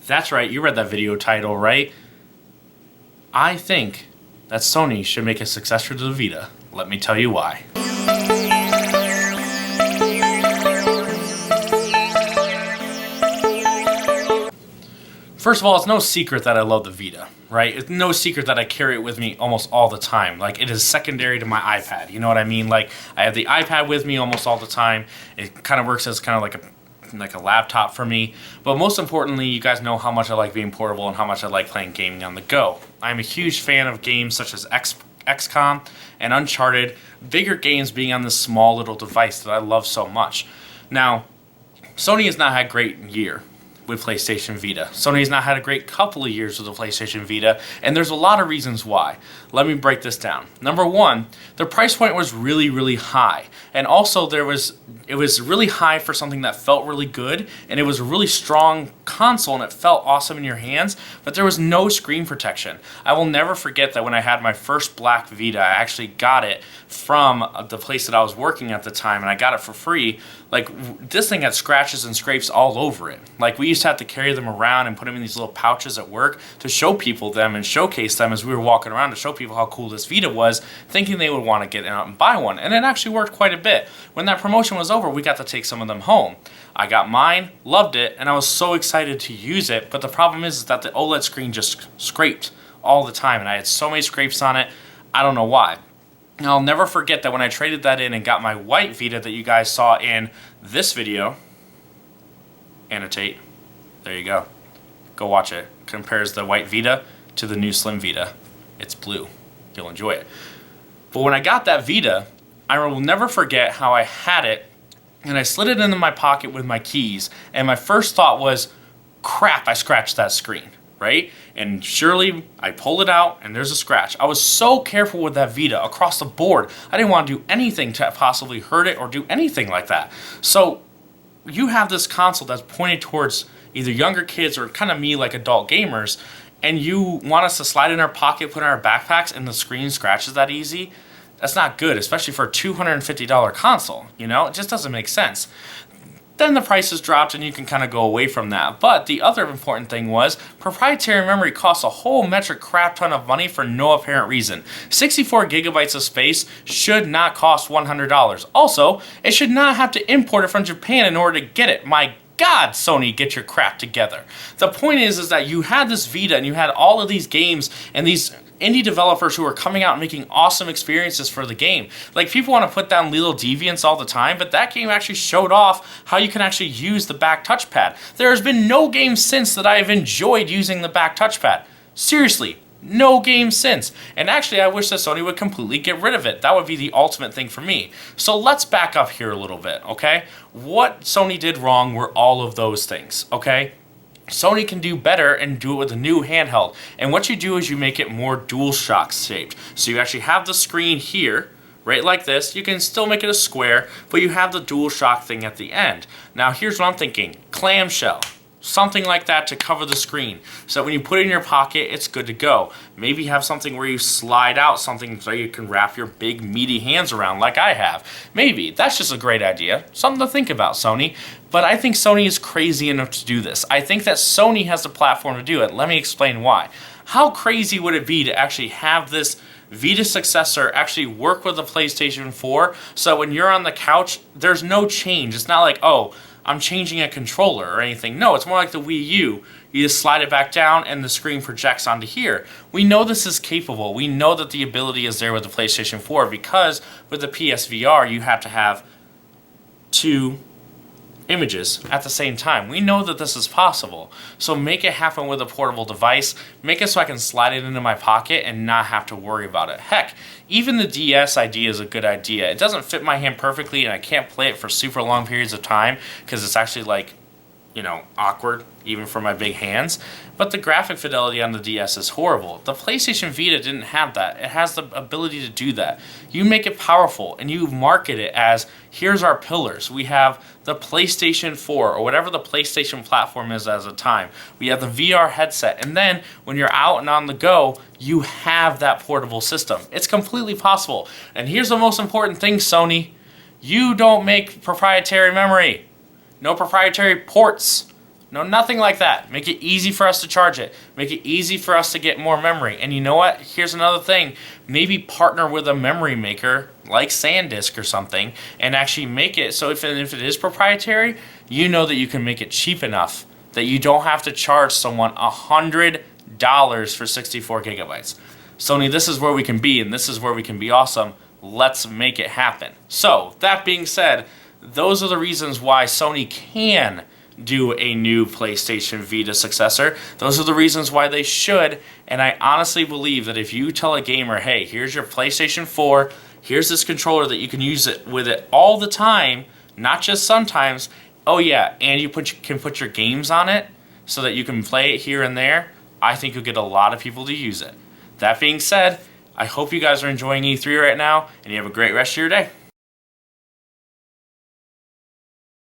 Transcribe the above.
That's right, you read that video title, right? I think that Sony should make a successor to the Vita. Let me tell you why. First of all, it's no secret that I love the Vita, right? It's no secret that I carry it with me almost all the time. Like, it is secondary to my iPad, you know what I mean? Like, I have the iPad with me almost all the time. It kind of works as kind of like a laptop for me. But most importantly, you guys know how much I like being portable and how much I like playing gaming on the go. I'm a huge fan of games such as XCOM and Uncharted, bigger games being on this small little device that I love so much. Now, Sony has not had a great year with PlayStation Vita. Sony has not had a great couple of years with the PlayStation Vita, and there's a lot of reasons why. Let me break this down. Number one, the price point was really, really high. And also it was really high for something that felt really good, and it was a really strong console, and it felt awesome in your hands, but there was no screen protection. I will never forget that when I had my first black Vita, I actually got it from the place that I was working at the time, and I got it for free. Like, this thing had scratches and scrapes all over it. Like, we used to have to carry them around and put them in these little pouches at work to show people them and showcase them as we were walking around to show people how cool this Vita was, thinking they would want to get out and buy one. And it actually worked quite a bit. When that promotion was over, we got to take some of them home. I got mine, loved it, and I was so excited to use it, but the problem is that the OLED screen just scraped all the time, and I had so many scrapes on it, I don't know why. Now, I'll never forget that when I traded that in and got my white Vita that you guys saw in this video, annotate, there you go. Go watch it. Compares the white Vita to the new slim Vita. It's blue. You'll enjoy it. But when I got that Vita, I will never forget how I had it, and I slid it into my pocket with my keys, and my first thought was, crap, I scratched that screen. Right? And surely I pulled it out and there's a scratch. I was so careful with that Vita across the board. I didn't want to do anything to possibly hurt it or do anything like that. So you have this console that's pointed towards either younger kids or kind of me, like adult gamers, and you want us to slide in our pocket, put in our backpacks, and the screen scratches that easy? That's not good, especially for a $250 console. You know, it just doesn't make sense. Then the prices dropped and you can kind of go away from that. But the other important thing was proprietary memory costs a whole metric crap ton of money for no apparent reason. 64 gigabytes of space should not cost $100. Also, it should not have to import it from Japan in order to get it. My God, Sony, get your crap together. The point is that you had this Vita and you had all of these games and these indie developers who are coming out and making awesome experiences for the game. Like, people want to put down Little Deviants all the time, but that game actually showed off how you can actually use the back touchpad. There has been no game since that I have enjoyed using the back touchpad. Seriously, no game since. And actually, I wish that Sony would completely get rid of it. That would be the ultimate thing for me. So let's back up here a little bit, okay? What Sony did wrong were all of those things, okay? Sony can do better and do it with a new handheld. And what you do is you make it more DualShock shaped. So you actually have the screen here, right like this. You can still make it a square, but you have the DualShock thing at the end. Now here's what I'm thinking. Clamshell. Something like that to cover the screen. So when you put it in your pocket, it's good to go. Maybe have something where you slide out something so you can wrap your big meaty hands around like I have. Maybe. That's just a great idea. Something to think about, Sony. But I think Sony is crazy enough to do this. I think that Sony has the platform to do it. Let me explain why. How crazy would it be to actually have this Vita successor actually work with the PlayStation 4 so when you're on the couch, there's no change. It's not like, oh, I'm changing a controller or anything. No, it's more like the Wii U. You just slide it back down and the screen projects onto here. We know this is capable. We know that the ability is there with the PlayStation 4 because with the PSVR, you have to have two images at the same time. We know that this is possible. So make it happen with a portable device. Make it so I can slide it into my pocket and not have to worry about it. Heck, even the DS idea is a good idea. It doesn't fit my hand perfectly and I can't play it for super long periods of time because it's actually like, you know, awkward even for my big hands. But the graphic fidelity on the DS is horrible. The PlayStation Vita didn't have that. It has the ability to do that. You make it powerful and you market it as, here's our pillars. We have the PlayStation 4 or whatever the PlayStation platform is at the time. We have the VR headset. And then when you're out and on the go, you have that portable system. It's completely possible. And here's the most important thing, Sony. You don't make proprietary memory. No proprietary ports. No, nothing like that. Make it easy for us to charge it. Make it easy for us to get more memory. And you know what? Here's another thing. Maybe partner with a memory maker like SanDisk or something and actually make it so if it is proprietary, you know that you can make it cheap enough that you don't have to charge someone $100 for 64 gigabytes. Sony, this is where we can be, and this is where we can be awesome. Let's make it happen. So, that being said, those are the reasons why Sony can do a new PlayStation Vita successor. Those are the reasons why they should, and I honestly believe that if you tell a gamer, hey, here's your PlayStation 4, here's this controller that you can use it with it all the time, not just sometimes, oh yeah, and you can put your games on it so that you can play it here and there, I think you'll get a lot of people to use it. That being said, I hope you guys are enjoying E3 right now, and you have a great rest of your day.